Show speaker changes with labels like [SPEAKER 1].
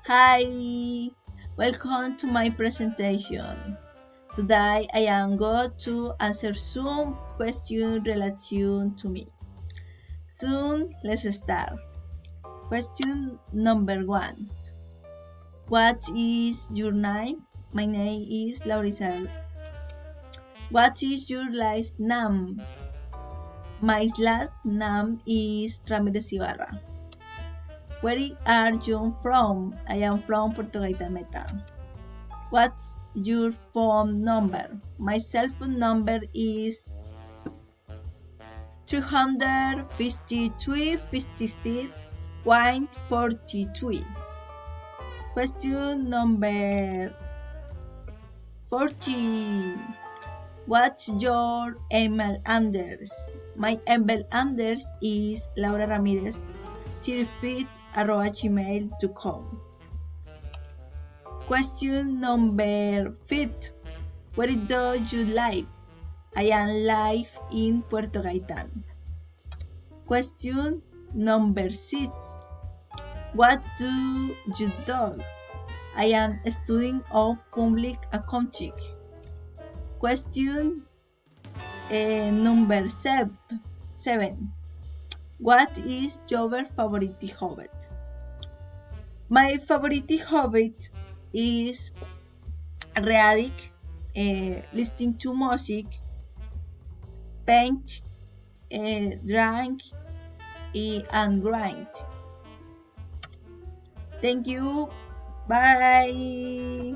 [SPEAKER 1] Hi, welcome to my presentation. Today I am going to answer some questions related to me. Soon, let's start. Question number 1. What is your name? My name is Laurisa. What is your last name? My last name is Ramirez Ibarra. Where are you from? I am from Puerto Meta. What's your phone number? My cell phone number is 353 56 143. Question number 40. What's your email address? My email address is Laura Ramirez 05@gmail.com. Question number 5. Where do you live? I am live in Puerto Gaitán. Question number 6. What do you do? I am studying of public accounting. Question number 7. What is your favorite hobby? My favorite hobby is reading, listening to music, paint, drink, and grind. Thank you. Bye.